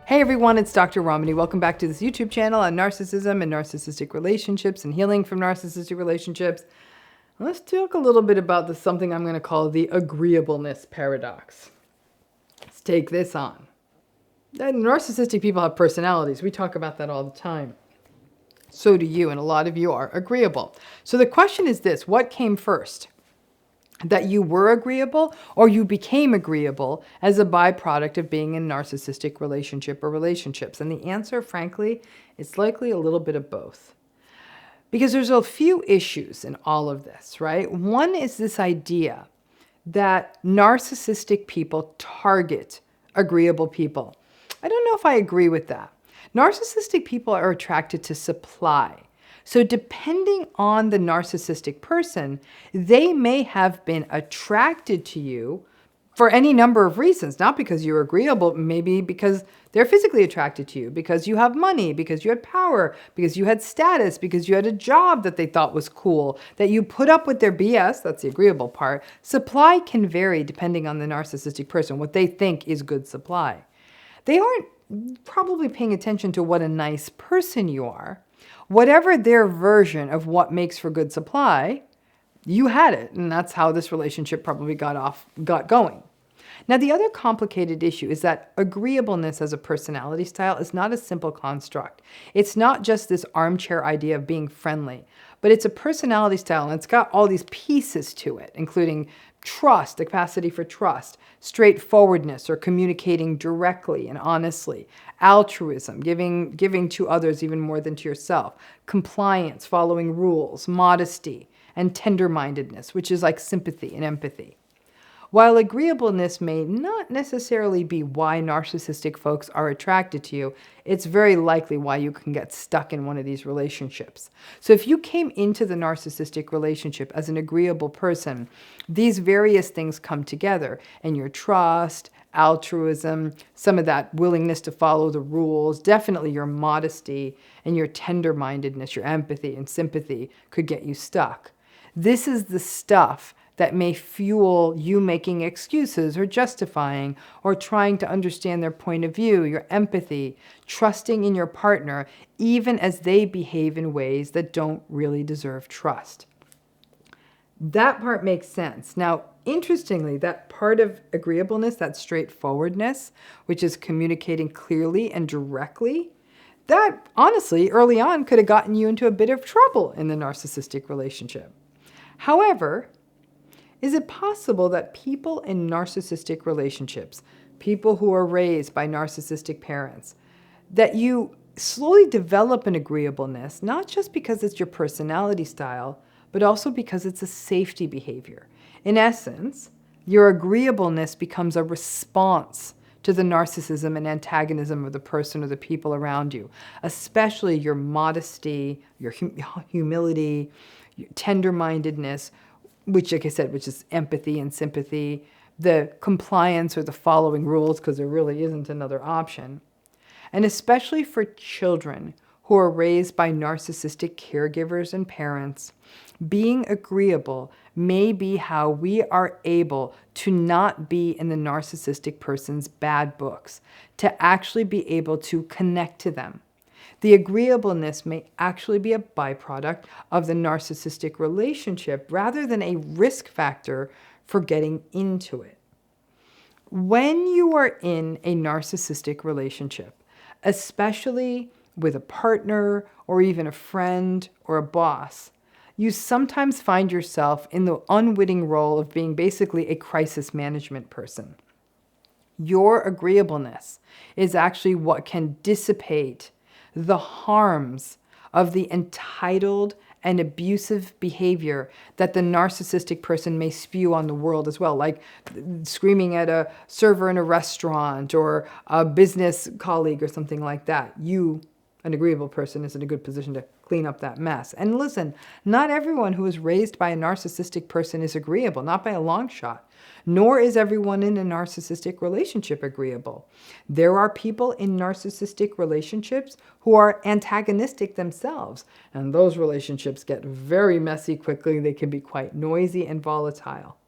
Hey everyone, it's Dr. Ramani. Welcome back to this YouTube channel on narcissism and narcissistic relationships and healing from narcissistic relationships. Let's talk a little bit about something I'm going to call the agreeableness paradox. Let's take this on. Narcissistic people have personalities. We talk about that all the time. So do you, and a lot of you are agreeable. So the question is this: what came first? That you were agreeable or you became agreeable as a byproduct of being in a narcissistic relationship or relationships? And the answer, frankly, is likely a little bit of both. Because there's a few issues in all of this, right? One is this idea that narcissistic people target agreeable people. I don't know if I agree with that. Narcissistic people are attracted to supply. So depending on the narcissistic person, they may have been attracted to you for any number of reasons, not because you're agreeable, maybe because they're physically attracted to you, because you have money, because you had power, because you had status, because you had a job that they thought was cool, that you put up with their BS, that's the agreeable part. Supply can vary depending on the narcissistic person, what they think is good supply. They aren't probably paying attention to what a nice person you are. Whatever their version of what makes for good supply, you had it. And that's how this relationship probably got going. Now, the other complicated issue is that agreeableness as a personality style is not a simple construct. It's not just this armchair idea of being friendly, but it's a personality style, and it's got all these pieces to it, including trust, the capacity for trust, straightforwardness or communicating directly and honestly, altruism, giving to others even more than to yourself, compliance, following rules, modesty, and tender-mindedness, which is like sympathy and empathy. While agreeableness may not necessarily be why narcissistic folks are attracted to you, it's very likely why you can get stuck in one of these relationships. So if you came into the narcissistic relationship as an agreeable person, these various things come together, and your trust, altruism, some of that willingness to follow the rules, definitely your modesty and your tender-mindedness, your empathy and sympathy could get you stuck. This is the stuff that may fuel you making excuses or justifying or trying to understand their point of view, your empathy, trusting in your partner, even as they behave in ways that don't really deserve trust. That part makes sense. Now, interestingly, that part of agreeableness, that straightforwardness, which is communicating clearly and directly, that honestly, early on, could have gotten you into a bit of trouble in the narcissistic relationship. However, is it possible that people in narcissistic relationships, people who are raised by narcissistic parents, that you slowly develop an agreeableness, not just because it's your personality style, but also because it's a safety behavior? In essence, your agreeableness becomes a response to the narcissism and antagonism of the person or the people around you, especially your modesty, your humility, your tender-mindedness, which, like I said, which is empathy and sympathy, the compliance or the following rules, because there really isn't another option. And especially for children who are raised by narcissistic caregivers and parents, being agreeable may be how we are able to not be in the narcissistic person's bad books, to actually be able to connect to them. The agreeableness may actually be a byproduct of the narcissistic relationship rather than a risk factor for getting into it. When you are in a narcissistic relationship, especially with a partner or even a friend or a boss, you sometimes find yourself in the unwitting role of being basically a crisis management person. Your agreeableness is actually what can dissipate the harms of the entitled and abusive behavior that the narcissistic person may spew on the world as well, like screaming at a server in a restaurant or a business colleague or something like that. You, an agreeable person, is in a good position to clean up that mess. And listen, not everyone who is raised by a narcissistic person is agreeable, not by a long shot. Nor is everyone in a narcissistic relationship agreeable. There are people in narcissistic relationships who are antagonistic themselves, and those relationships get very messy quickly. They can be quite noisy and volatile.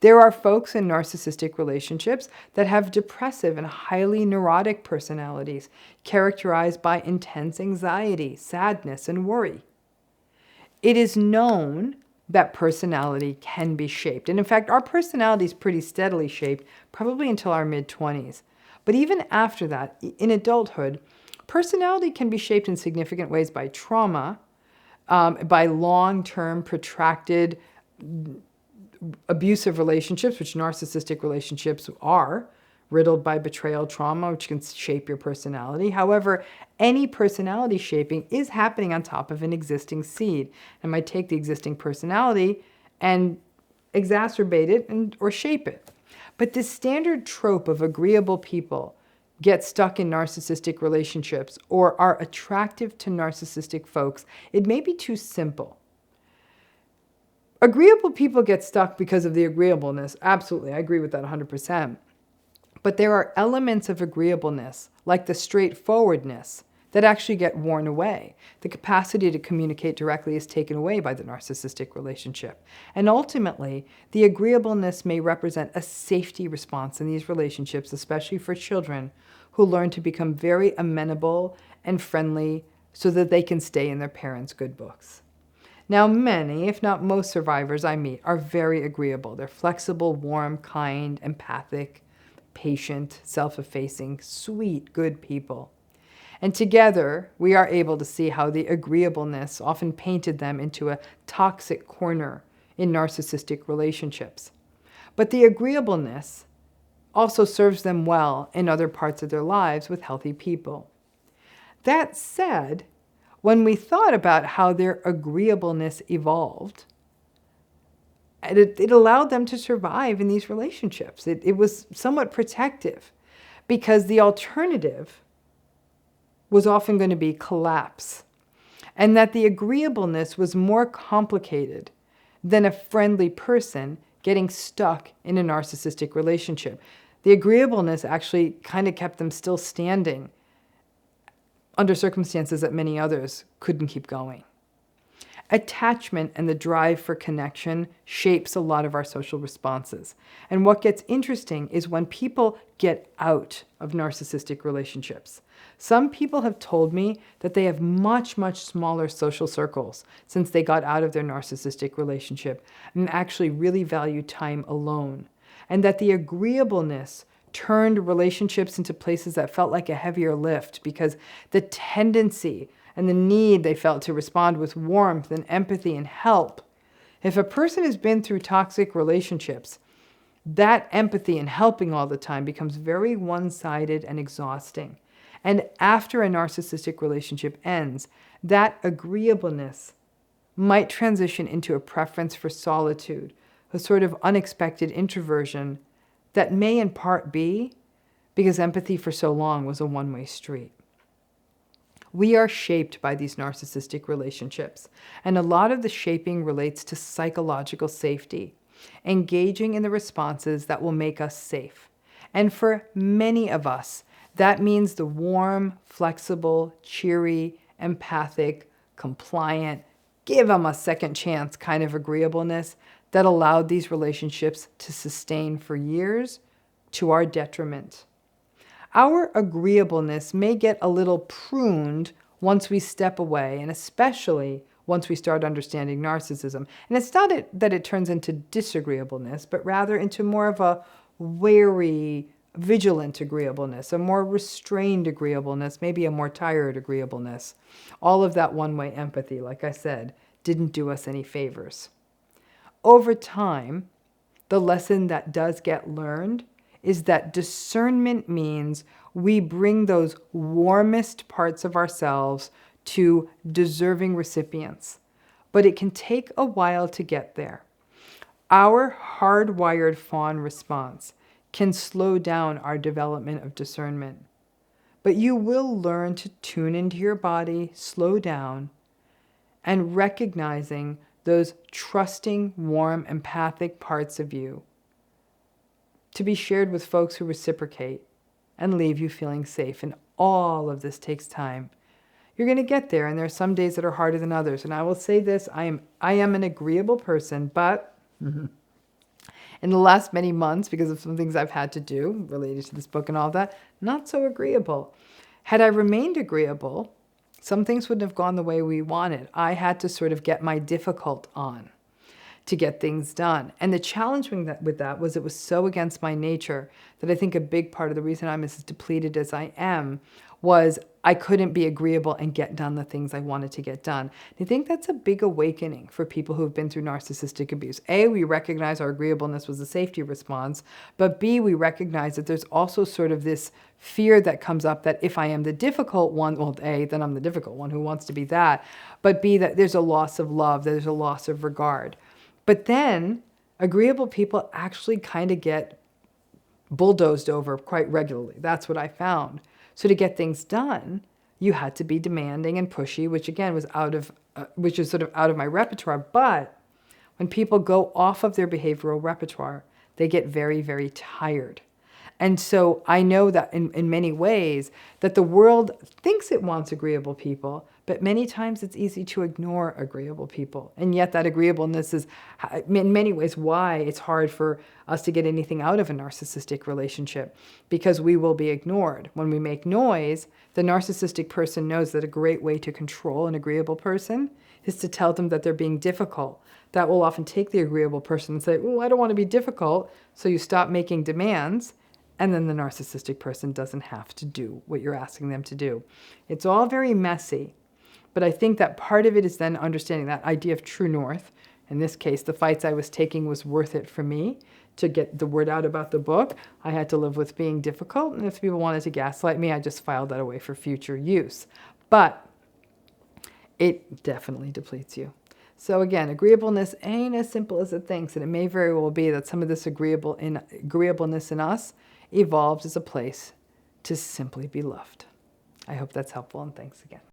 There are folks in narcissistic relationships that have depressive and highly neurotic personalities, characterized by intense anxiety, sadness, and worry. It is known that personality can be shaped. And in fact, our personality is pretty steadily shaped, probably until our mid-20s. But even after that, in adulthood, personality can be shaped in significant ways by trauma, by long-term, protracted, abusive relationships, which narcissistic relationships are, riddled by betrayal trauma, which can shape your personality. However, any personality shaping is happening on top of an existing seed. And might take the existing personality and exacerbate it or shape it. But this standard trope of agreeable people get stuck in narcissistic relationships or are attractive to narcissistic folks, it may be too simple. Agreeable people get stuck because of the agreeableness. Absolutely, I agree with that 100%. But there are elements of agreeableness, like the straightforwardness, that actually get worn away. The capacity to communicate directly is taken away by the narcissistic relationship. And ultimately, the agreeableness may represent a safety response in these relationships, especially for children who learn to become very amenable and friendly so that they can stay in their parents' good books. Now, many, if not most survivors I meet are very agreeable. They're flexible, warm, kind, empathic, patient, self-effacing, sweet, good people. And together, we are able to see how the agreeableness often painted them into a toxic corner in narcissistic relationships. But the agreeableness also serves them well in other parts of their lives with healthy people. That said, when we thought about how their agreeableness evolved, it allowed them to survive in these relationships. It was somewhat protective because the alternative was often going to be collapse, and that the agreeableness was more complicated than a friendly person getting stuck in a narcissistic relationship. The agreeableness actually kind of kept them still standing under circumstances that many others couldn't keep going. Attachment and the drive for connection shapes a lot of our social responses. And what gets interesting is when people get out of narcissistic relationships. Some people have told me that they have much, much smaller social circles since they got out of their narcissistic relationship and actually really value time alone. And that the agreeableness turned relationships into places that felt like a heavier lift because the tendency and the need they felt to respond with warmth and empathy and help. If a person has been through toxic relationships, that empathy and helping all the time becomes very one-sided and exhausting. And after a narcissistic relationship ends, that agreeableness might transition into a preference for solitude, a sort of unexpected introversion that may in part be because empathy for so long was a one-way street. We are shaped by these narcissistic relationships, and a lot of the shaping relates to psychological safety, engaging in the responses that will make us safe. And for many of us, that means the warm, flexible, cheery, empathic, compliant, give them a second chance kind of agreeableness that allowed these relationships to sustain for years to our detriment. Our agreeableness may get a little pruned once we step away, and especially once we start understanding narcissism. And it's not that it turns into disagreeableness, but rather into more of a wary, vigilant agreeableness, a more restrained agreeableness, maybe a more tired agreeableness. All of that one-way empathy, like I said, didn't do us any favors. Over time, the lesson that does get learned is that discernment means we bring those warmest parts of ourselves to deserving recipients, but it can take a while to get there. Our hardwired fawn response can slow down our development of discernment, but you will learn to tune into your body, slow down, and recognizing those trusting, warm, empathic parts of you to be shared with folks who reciprocate and leave you feeling safe. And all of this takes time. You're going to get there, and there are some days that are harder than others. And I will say this, I am an agreeable person, but in the last many months, because of some things I've had to do related to this book and all that, not so agreeable. Had I remained agreeable, some things wouldn't have gone the way we wanted. I had to sort of get my difficult on to get things done. And the challenge with that was it was so against my nature that I think a big part of the reason I'm as depleted as I am was I couldn't be agreeable and get done the things I wanted to get done. And I think that's a big awakening for people who've been through narcissistic abuse. A, we recognize our agreeableness was a safety response, but B, we recognize that there's also sort of this fear that comes up that if I am the difficult one, well, A, then I'm the difficult one who wants to be that, but B, that there's a loss of love, there's a loss of regard. But then agreeable people actually kind of get bulldozed over quite regularly. That's what I found. So to get things done, you had to be demanding and pushy, which again was which is sort of out of my repertoire. But when people go off of their behavioral repertoire, they get very, very tired. And so I know that in many ways that the world thinks it wants agreeable people, but many times it's easy to ignore agreeable people. And yet that agreeableness is in many ways why it's hard for us to get anything out of a narcissistic relationship, because we will be ignored. When we make noise, the narcissistic person knows that a great way to control an agreeable person is to tell them that they're being difficult. That will often take the agreeable person and say, oh, I don't want to be difficult. So you stop making demands. And then the narcissistic person doesn't have to do what you're asking them to do. It's all very messy, but I think that part of it is then understanding that idea of true north. In this case, the fights I was taking was worth it for me to get the word out about the book. I had to live with being difficult, and if people wanted to gaslight me, I just filed that away for future use. But it definitely depletes you. So again, agreeableness ain't as simple as it thinks, and it may very well be that some of this agreeableness in us evolved as a place to simply be loved. I hope that's helpful, and thanks again.